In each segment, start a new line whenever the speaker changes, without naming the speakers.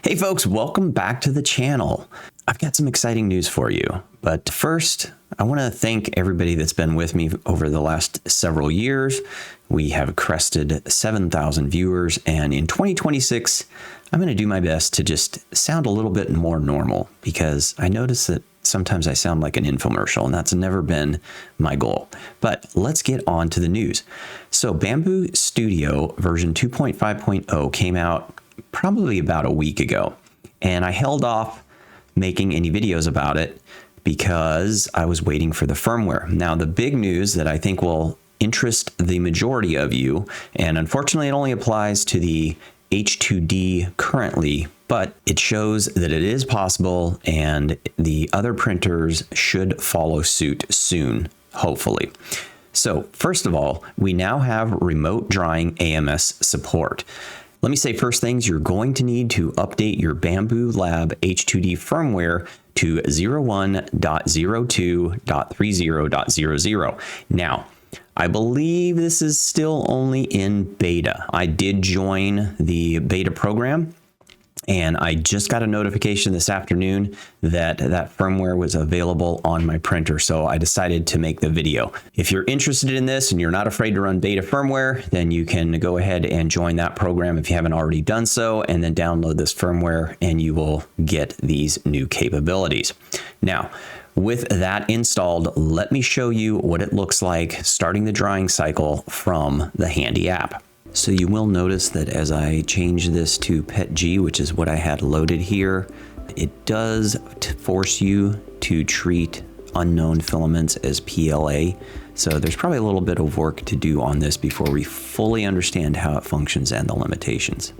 Hey folks, welcome back to the channel. I've got some exciting news for you, but first I want to thank everybody that's been with me over the last several years. We have crested 7,000 viewers, and in 2026 I'm going to do my best to just sound a little bit more normal, because I notice that sometimes I sound like an infomercial, and that's never been my goal. But let's get on to the news. So Bambu Studio version 2.5.0 came out probably about a week ago, and I held off making any videos about it because I was waiting for the firmware. Now, the big news that I think will interest the majority of you, and unfortunately it only applies to the H2D currently, but it shows that it is possible and the other printers should follow suit soon, hopefully. So first of all, we now have remote drying AMS support. Let me say first things, you're going to need to update your bambulab H2D firmware to 01.02.30.00. Now, I believe this is still only in beta. I did join the beta program, and I just got a notification this afternoon that that firmware was available on my printer, so I decided to make the video. If you're interested in this and you're not afraid to run beta firmware, then you can go ahead and join that program if you haven't already done so, and then download this firmware and you will get these new capabilities. Now, with that installed, let me show you what it looks like starting the drying cycle from the handy app. So you will notice that as I change this to PETG, which is what I had loaded here, it does force you to treat unknown filaments as PLA. So there's probably a little bit of work to do on this before we fully understand how it functions and the limitations.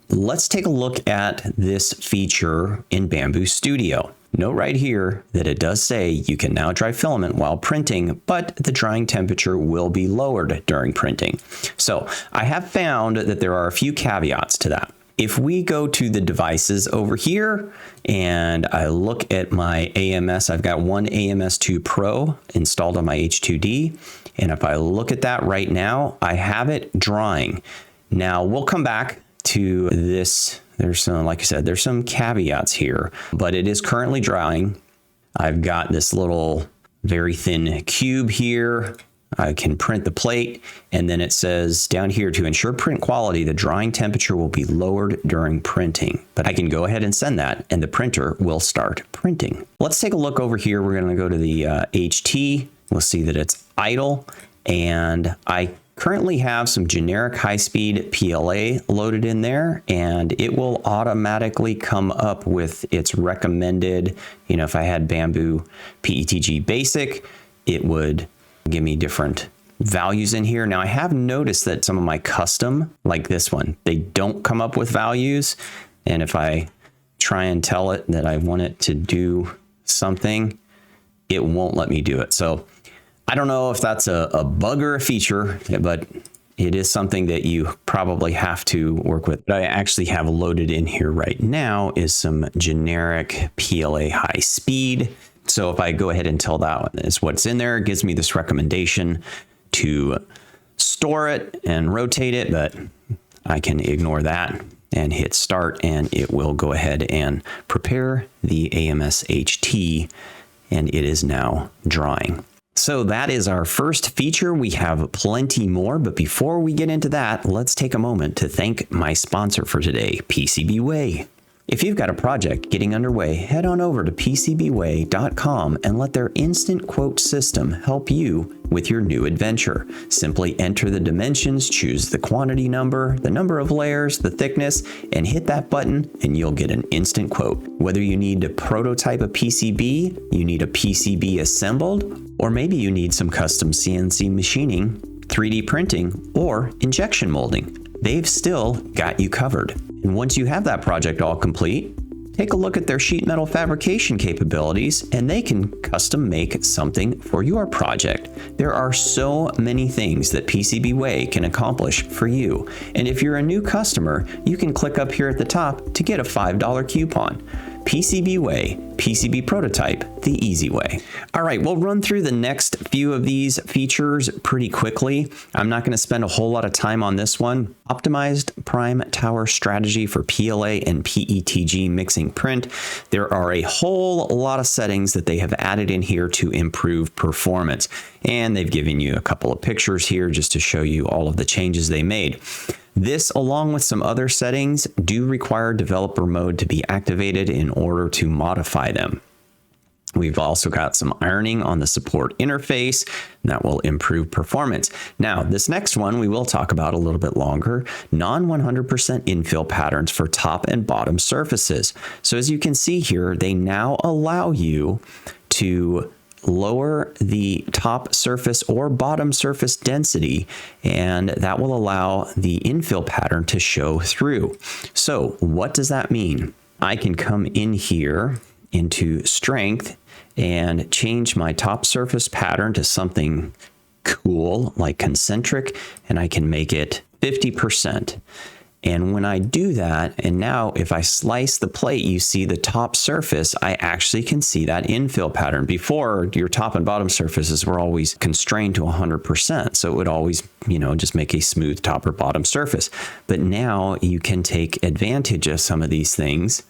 Let's take a look at this feature in Bambu Studio. Note right here that it does say you can now dry filament while printing, but the drying temperature will be lowered during printing. So I have found that there are a few caveats to that. If we go to the devices over here and I look at my AMS, I've got one AMS2 Pro installed on my H2D. And if I look at that right now, I have it drying. Now we'll come back to this. There's some, like I said, there's some caveats here, but it is currently drying. I've got this little very thin cube here. I can print the plate, and then it says down here, to ensure print quality, the drying temperature will be lowered during printing. But I can go ahead and send that, and the printer will start printing. Let's take a look over here. We're going to go to the HT. We'll see that it's idle, and I currently have some generic high-speed PLA loaded in there, and it will automatically come up with its recommended, if I had Bambu PETG Basic, it would give me different values in here. Now I have noticed that some of my custom, like this one, they don't come up with values, and if I try and tell it that I want it to do something, it won't let me do it. So I don't know if that's a bug or a feature, but it is something that you probably have to work with. What I actually have loaded in here right now is some generic PLA high speed. So if I go ahead and tell that is what's in there, it gives me this recommendation to store it and rotate it, but I can ignore that and hit start, and it will go ahead and prepare the AMS HT, and it is now drying. So that is our first feature. We have plenty more, but before we get into that, let's take a moment to thank my sponsor for today, PCB Way. If you've got a project getting underway, head on over to PCBWay.com and let their instant quote system help you with your new adventure. Simply enter the dimensions, choose the quantity number, the number of layers, the thickness, and hit that button and you'll get an instant quote. Whether you need to prototype a PCB, you need a PCB assembled, or maybe you need some custom CNC machining, 3D printing, or injection molding, they've still got you covered. And once you have that project all complete, take a look at their sheet metal fabrication capabilities, and they can custom make something for your project. There are so many things that PCB Way can accomplish for you. And if you're a new customer, you can click up here at the top to get a $5 coupon. PCB Way, PCB prototype the easy way. All right, we'll run through the next few of these features pretty quickly. I'm not going to spend a whole lot of time on this one. Optimized prime tower strategy for PLA and PETG mixing print. There are a whole lot of settings that they have added in here to improve performance. And they've given you a couple of pictures here just to show you all of the changes they made. This, along with some other settings, do require developer mode to be activated in order to modify them. We've also got some ironing on the support interface, and that will improve performance. Now, this next one we will talk about a little bit longer, non-100% infill patterns for top and bottom surfaces. So as you can see here, they now allow you to lower the top surface or bottom surface density, and that will allow the infill pattern to show through. So what does that mean? I can come in here into strength and change my top surface pattern to something cool like concentric, and I can make it 50%. And when I do that, and now if I slice the plate, you see the top surface, I actually can see that infill pattern. Before, your top and bottom surfaces were always constrained to 100%. So it would always, just make a smooth top or bottom surface. But now you can take advantage of some of these things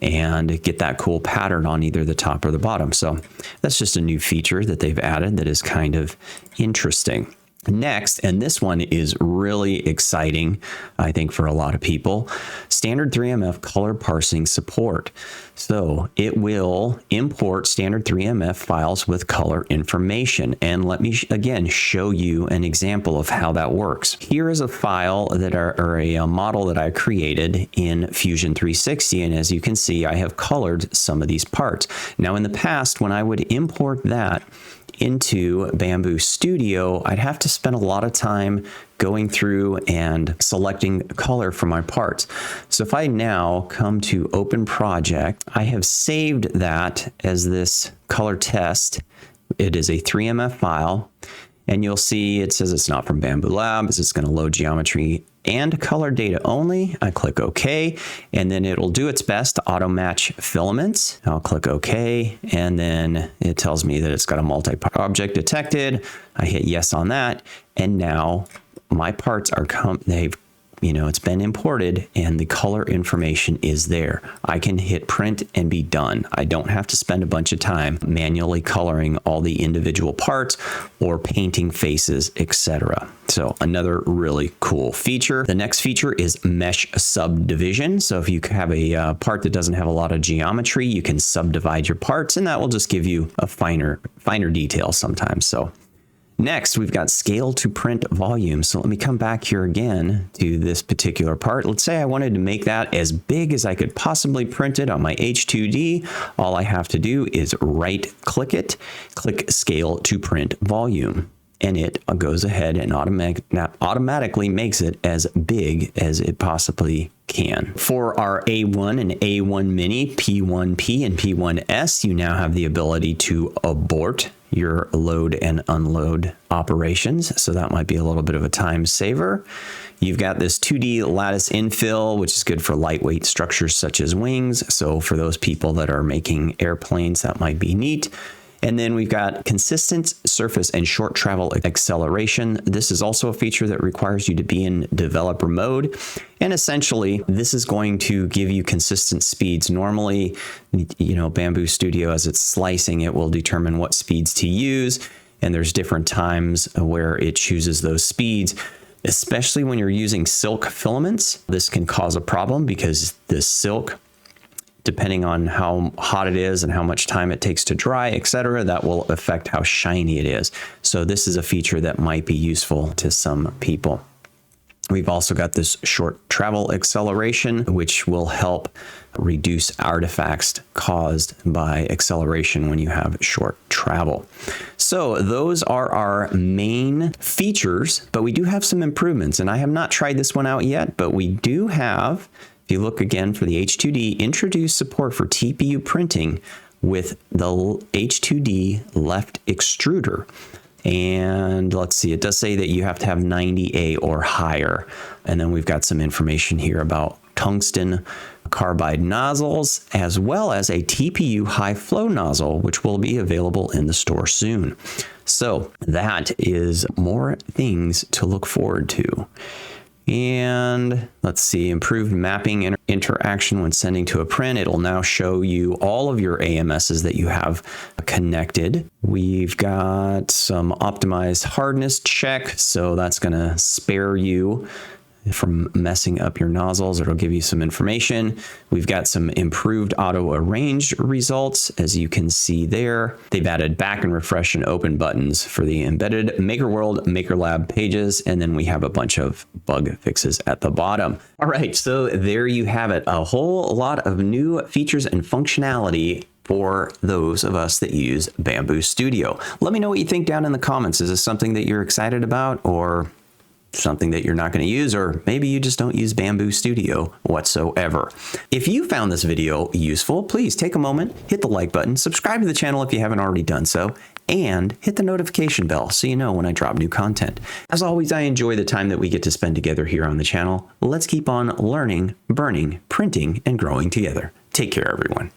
and get that cool pattern on either the top or the bottom. So that's just a new feature that they've added that is kind of interesting. Next, and this one is really exciting, I think, for a lot of people, standard 3MF color parsing support. So it will import standard 3MF files with color information. And let me again show you an example of how that works. Here is a file that or a model that I created in Fusion 360. And as you can see, I have colored some of these parts. Now, in the past, when I would import that into Bambu Studio, I'd have to spend a lot of time going through and selecting color for my parts. So if I now come to Open Project, I have saved that as this color test. It is a 3MF file, and you'll see it says it's not from bambulab. It's going to load geometry and color data only. I click OK, and then it'll do its best to auto match filaments. I'll click OK, and then it tells me that it's got a multi-part object detected. I hit yes on that, and now my parts are it's been imported and the color information is there. I can hit print and be done. I don't have to spend a bunch of time manually coloring all the individual parts or painting faces, etc. So another really cool feature. The next feature is mesh subdivision. So if you have a part that doesn't have a lot of geometry, you can subdivide your parts, and that will just give you a finer detail sometimes. So next, we've got scale to print volume. So let me come back here again to this particular part. Let's say I wanted to make that as big as I could possibly print it on my H2D. All I have to do is right click it, click scale to print volume, and it goes ahead and automatically makes it as big as it possibly can. For our A1 and A1 Mini, P1P and P1S, you now have the ability to abort your load and unload operations. So that might be a little bit of a time saver. You've got this 2D lattice infill, which is good for lightweight structures such as wings. So for those people that are making airplanes, that might be neat. And then we've got consistent surface and short travel acceleration. This is also a feature that requires you to be in developer mode. And essentially, this is going to give you consistent speeds. Normally, Bambu Studio, as it's slicing, it will determine what speeds to use. And there's different times where it chooses those speeds. Especially when you're using silk filaments, this can cause a problem because the silk, depending on how hot it is and how much time it takes to dry, etc., that will affect how shiny it is. So this is a feature that might be useful to some people. We've also got this short travel acceleration, which will help reduce artifacts caused by acceleration when you have short travel. So those are our main features, but we do have some improvements, and I have not tried this one out yet, but we do have, if you look again for the H2D, introduce support for TPU printing with the H2D left extruder. And let's see, it does say that you have to have 90A or higher. And then we've got some information here about tungsten carbide nozzles, as well as a TPU high flow nozzle, which will be available in the store soon. So that is more things to look forward to. And let's see, improved mapping interaction when sending to a print. It'll now show you all of your AMSs that you have connected. We've got some optimized hardness check, so that's going to spare you from messing up your nozzles. It'll give you some information. We've got some improved auto arrange results, as you can see there. They've added back and refresh and open buttons for the embedded Maker World, Maker Lab pages, and then we have a bunch of bug fixes at the bottom. All right, so there you have it. A whole lot of new features and functionality for those of us that use Bambu Studio. Let me know what you think down in the comments. Is this something that you're excited about, or something that you're not going to use, or maybe you just don't use Bambu Studio whatsoever? If you found this video useful, please take a moment, hit the like button, subscribe to the channel if you haven't already done so, and hit the notification bell so you know when I drop new content. As always, I enjoy the time that we get to spend together here on the channel. Let's keep on learning, burning, printing, and growing together. Take care, everyone.